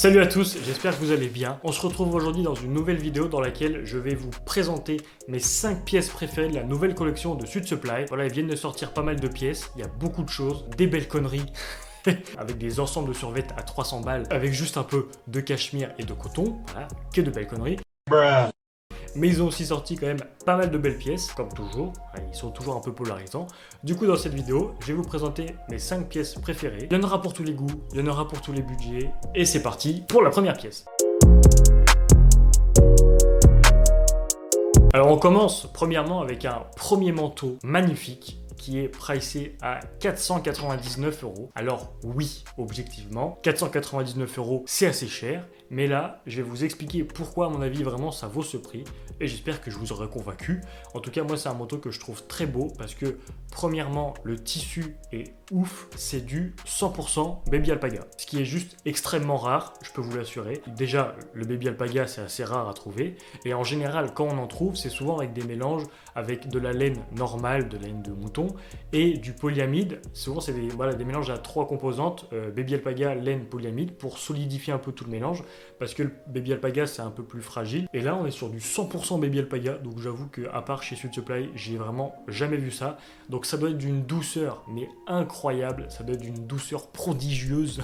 Salut à tous, j'espère que vous allez bien. On se retrouve aujourd'hui dans une nouvelle vidéo dans laquelle je vais vous présenter mes 5 pièces préférées de la nouvelle collection de Suit Supply. Voilà, ils viennent de sortir pas mal de pièces, il y a beaucoup de choses, des belles conneries. Avec des ensembles de survêtements à 300 balles, avec juste un peu de cachemire et de coton, voilà, que de belles conneries. Mais ils ont aussi sorti quand même pas mal de belles pièces, comme toujours, ils sont toujours un peu polarisants. Du coup, dans cette vidéo, je vais vous présenter mes 5 pièces préférées. Il y en aura pour tous les goûts, il y en aura pour tous les budgets, et c'est parti pour la première pièce. Alors on commence premièrement avec un premier manteau magnifique, qui est pricé à 499 €. Alors oui, objectivement, 499 € c'est assez cher, mais là, je vais vous expliquer pourquoi à mon avis vraiment ça vaut ce prix, et j'espère que je vous aurai convaincu. En tout cas, moi c'est un manteau que je trouve très beau, parce que premièrement, le tissu est ouf, c'est du 100% Baby Alpaga, ce qui est juste extrêmement rare, je peux vous l'assurer. Déjà, le Baby Alpaga c'est assez rare à trouver, et en général, quand on en trouve, c'est souvent avec des mélanges avec de la laine normale, de la laine de mouton, et du polyamide. Souvent c'est des mélanges à 3 composantes, Baby Alpaga, laine, polyamide, pour solidifier un peu tout le mélange, parce que le Baby Alpaga c'est un peu plus fragile, et là on est sur du 100% Baby Alpaga, donc j'avoue qu'à part chez Suit Supply, j'ai vraiment jamais vu ça. Donc ça doit être d'une douceur mais incroyable, ça doit être d'une douceur prodigieuse.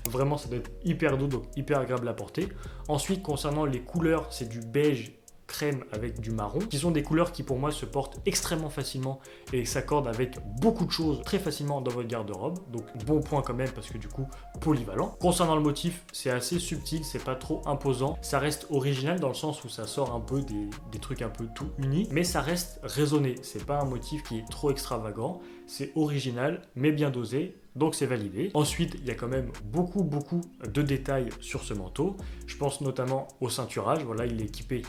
Vraiment ça doit être hyper doux, donc hyper agréable à porter. Ensuite, concernant les couleurs, c'est du beige crème avec du marron, qui sont des couleurs qui pour moi se portent extrêmement facilement et s'accordent avec beaucoup de choses très facilement dans votre garde-robe, donc bon point quand même parce que du coup polyvalent. Concernant le motif, c'est assez subtil, c'est pas trop imposant, ça reste original dans le sens où ça sort un peu des trucs un peu tout unis, mais ça reste raisonné, c'est pas un motif qui est trop extravagant, c'est original mais bien dosé, donc c'est validé. Ensuite, il y a quand même beaucoup de détails sur ce manteau. Je pense notamment au ceinturage. Voilà, il est équipé.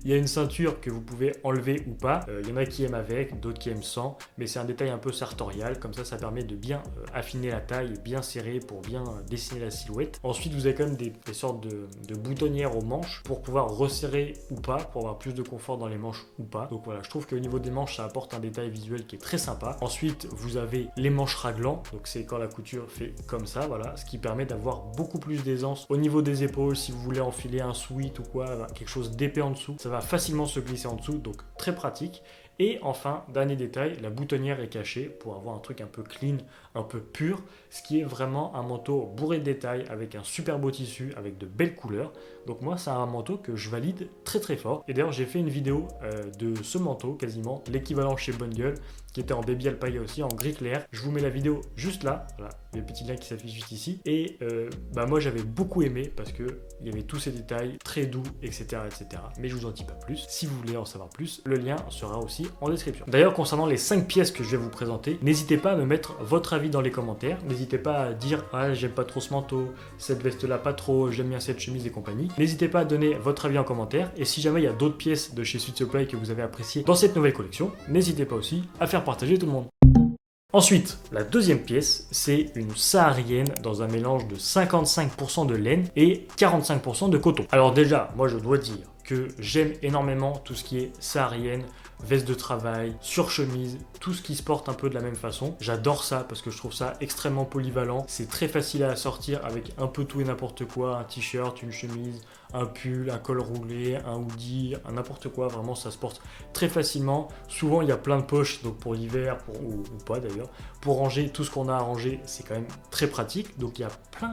Il y a une ceinture que vous pouvez enlever ou pas. Il y en a qui aiment avec, d'autres qui aiment sans. Mais c'est un détail un peu sartorial. Comme ça permet de bien affiner la taille, bien serrer pour bien dessiner la silhouette. Ensuite, vous avez quand même des sortes de boutonnières aux manches pour pouvoir resserrer ou pas, pour avoir plus de confort dans les manches ou pas. Donc voilà, je trouve qu'au niveau des manches, ça apporte un détail visuel qui est très sympa. Ensuite, vous avez les manches raglants. Donc c'est quand la couture fait comme ça, voilà, ce qui permet d'avoir beaucoup plus d'aisance au niveau des épaules. Si vous voulez enfiler un sweat ou quoi, quelque chose d'épais en dessous, ça va facilement se glisser en dessous, donc très pratique. Et enfin, dernier détail, la boutonnière est cachée pour avoir un truc un peu clean, un peu pur, ce qui est vraiment un manteau bourré de détails avec un super beau tissu, avec de belles couleurs. Donc moi, c'est un manteau que je valide très fort. Et d'ailleurs, j'ai fait une vidéo de ce manteau, quasiment l'équivalent chez Bonne Gueule, qui était en Baby Alpaga aussi, en gris clair. Je vous mets la vidéo juste là, voilà, le petit lien qui s'affiche juste ici. Et moi, j'avais beaucoup aimé parce que il y avait tous ces détails très doux, etc. Mais je vous en dis pas plus. Si vous voulez en savoir plus, le lien sera aussi en description. D'ailleurs, concernant les 5 pièces que je vais vous présenter, n'hésitez pas à me mettre votre avis dans les commentaires. N'hésitez pas à dire « Ah, j'aime pas trop ce manteau, cette veste-là pas trop, j'aime bien cette chemise et compagnie ». N'hésitez pas à donner votre avis en commentaire. Et si jamais il y a d'autres pièces de chez Suit Supply que vous avez appréciées dans cette nouvelle collection, n'hésitez pas aussi à faire partager tout le monde. Ensuite, la deuxième pièce, c'est une saharienne dans un mélange de 55% de laine et 45% de coton. Alors déjà, moi je dois dire que j'aime énormément tout ce qui est saharienne, veste de travail, surchemise, tout ce qui se porte un peu de la même façon. J'adore ça parce que je trouve ça extrêmement polyvalent. C'est très facile à assortir avec un peu tout et n'importe quoi, un t-shirt, une chemise, un pull, un col roulé, un hoodie, n'importe quoi. Vraiment, ça se porte très facilement. Souvent, il y a plein de poches, donc pour l'hiver, ou pas d'ailleurs. Pour ranger tout ce qu'on a à ranger, c'est quand même très pratique. Donc il y a plein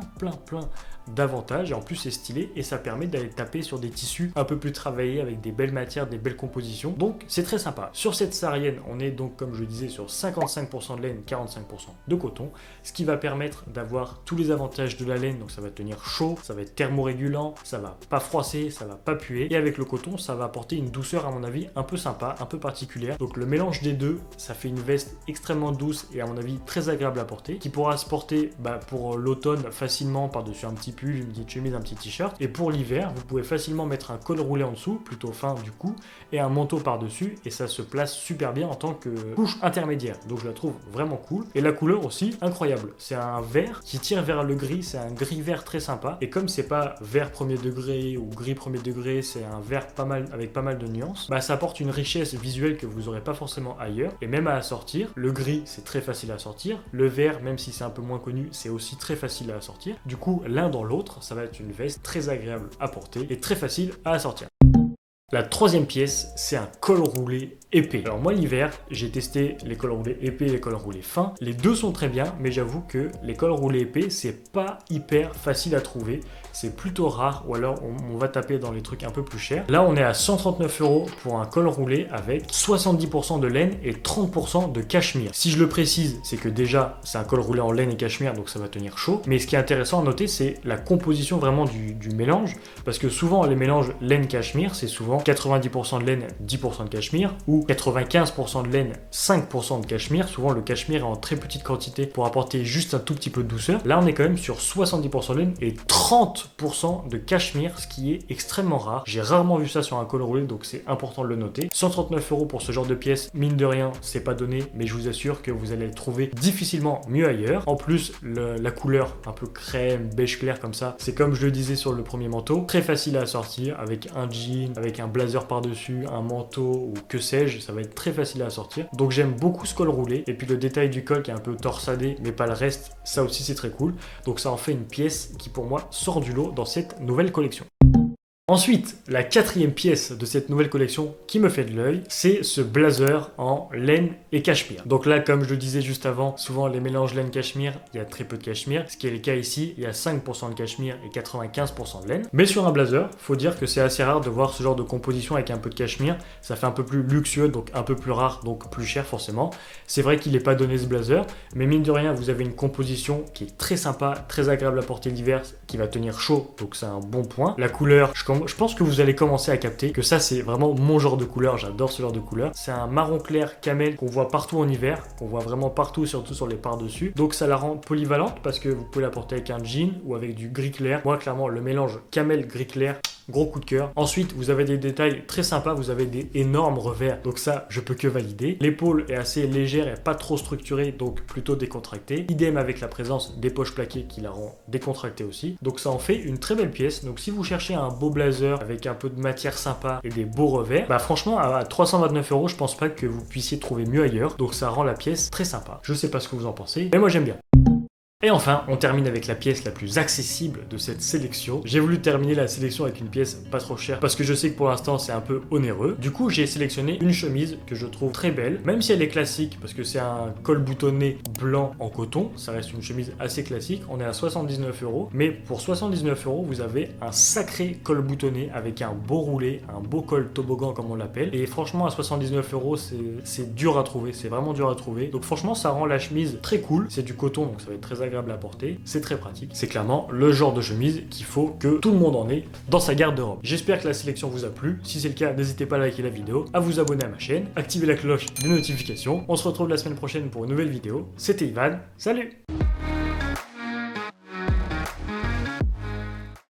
d'avantages. Et en plus, c'est stylé et ça permet d'aller taper sur des tissus un peu plus travaillés avec des belles matières, des belles compositions. Donc c'est très sympa. Sur cette saharienne, on est donc, comme je disais, sur 55% de laine, 45% de coton, ce qui va permettre d'avoir tous les avantages de la laine. Donc ça va tenir chaud, ça va être thermorégulant, ça va pas froisser, ça va pas puer. Et avec le coton, ça va apporter une douceur, à mon avis, un peu sympa, un peu particulière. Donc le mélange des deux, ça fait une veste extrêmement douce et à mon avis très agréable à porter, qui pourra se porter pour l'automne facilement par-dessus un petit pull, une petite chemise, un petit t-shirt. Et pour l'hiver, vous pouvez facilement mettre un col roulé en dessous, plutôt fin du coup, et un manteau par-dessus, et ça se place super bien en tant que couche intermédiaire. Donc je la trouve vraiment cool. Et la couleur aussi incroyable. C'est un vert qui tire vers le gris, c'est un gris-vert très sympa. Et comme c'est pas vert premier degré ou gris premier degré, c'est un vert avec pas mal de nuances, bah ça apporte une richesse visuelle que vous aurez pas forcément ailleurs. Et même à assortir, le gris c'est très facile à assortir, le vert même si c'est un peu moins connu, c'est aussi très facile à assortir. Du coup, l'un dans l'autre, ça va être une veste très agréable à porter et très facile à assortir. La troisième pièce, c'est un col roulé épais. Alors moi l'hiver, j'ai testé les cols roulés épais et les cols roulés fins. Les deux sont très bien, mais j'avoue que les cols roulés épais, c'est pas hyper facile à trouver. C'est plutôt rare, ou alors on va taper dans les trucs un peu plus chers. Là, on est à 139 € pour un col roulé avec 70% de laine et 30% de cachemire. Si je le précise, c'est que déjà, c'est un col roulé en laine et cachemire, donc ça va tenir chaud. Mais ce qui est intéressant à noter, c'est la composition vraiment du mélange, parce que souvent, les mélanges laine-cachemire, c'est souvent 90% de laine, 10% de cachemire, ou 95% de laine, 5% de cachemire. Souvent, le cachemire est en très petite quantité pour apporter juste un tout petit peu de douceur. Là, on est quand même sur 70% de laine et 30% de cachemire, ce qui est extrêmement rare. J'ai rarement vu ça sur un col roulé, donc c'est important de le noter. 139 € pour ce genre de pièce, mine de rien, c'est pas donné, mais je vous assure que vous allez le trouver difficilement mieux ailleurs. En plus, la couleur un peu crème, beige clair comme ça, c'est comme je le disais sur le premier manteau, très facile à assortir avec un jean, avec un blazer par-dessus, un manteau ou que sais-je, ça va être très facile à assortir. Donc j'aime beaucoup ce col roulé, et puis le détail du col qui est un peu torsadé, mais pas le reste, ça aussi c'est très cool. Donc ça en fait une pièce qui pour moi sort du lot dans cette nouvelle collection. Ensuite, la quatrième pièce de cette nouvelle collection qui me fait de l'œil, c'est ce blazer en laine et cachemire. Donc là, comme je le disais juste avant, souvent les mélanges laine-cachemire, il y a très peu de cachemire. Ce qui est le cas ici, il y a 5% de cachemire et 95% de laine. Mais sur un blazer, faut dire que c'est assez rare de voir ce genre de composition avec un peu de cachemire. Ça fait un peu plus luxueux, donc un peu plus rare, donc plus cher forcément. C'est vrai qu'il n'est pas donné ce blazer, mais mine de rien, vous avez une composition qui est très sympa, très agréable à porter l'hiver, qui va tenir chaud, donc c'est un bon point. La couleur, je pense que vous allez commencer à capter que ça c'est vraiment mon genre de couleur, j'adore ce genre de couleur. C'est un marron clair camel qu'on voit partout en hiver, qu'on voit vraiment partout, surtout sur les par-dessus. Donc ça la rend polyvalente parce que vous pouvez la porter avec un jean ou avec du gris clair. Moi clairement le mélange camel gris clair, gros coup de cœur. Ensuite vous avez des détails très sympas, vous avez des énormes revers, donc ça je peux que valider. L'épaule est assez légère et pas trop structurée, donc plutôt décontractée. Idem avec la présence des poches plaquées qui la rend décontractée aussi. Donc ça en fait une très belle pièce. Donc si vous cherchez un beau blazer avec un peu de matière sympa et des beaux revers, bah franchement à 329 € je pense pas que vous puissiez trouver mieux ailleurs, donc ça rend la pièce très sympa. Je sais pas ce que vous en pensez, mais moi j'aime bien. Et enfin, on termine avec la pièce la plus accessible de cette sélection. J'ai voulu terminer la sélection avec une pièce pas trop chère parce que je sais que pour l'instant c'est un peu onéreux. Du coup, j'ai sélectionné une chemise que je trouve très belle, même si elle est classique parce que c'est un col boutonné blanc en coton. Ça reste une chemise assez classique. On est à 79 €, mais pour 79 € vous avez un sacré col boutonné avec un beau roulé, un beau col toboggan comme on l'appelle. Et franchement, à 79 € c'est dur à trouver, c'est vraiment dur à trouver. Donc franchement, ça rend la chemise très cool. C'est du coton, donc ça va être très agréable à porter, c'est très pratique. C'est clairement le genre de chemise qu'il faut que tout le monde en ait dans sa garde-robe. J'espère que la sélection vous a plu. Si c'est le cas, n'hésitez pas à liker la vidéo, à vous abonner à ma chaîne, activer la cloche des notifications. On se retrouve la semaine prochaine pour une nouvelle vidéo. C'était Ivan, salut!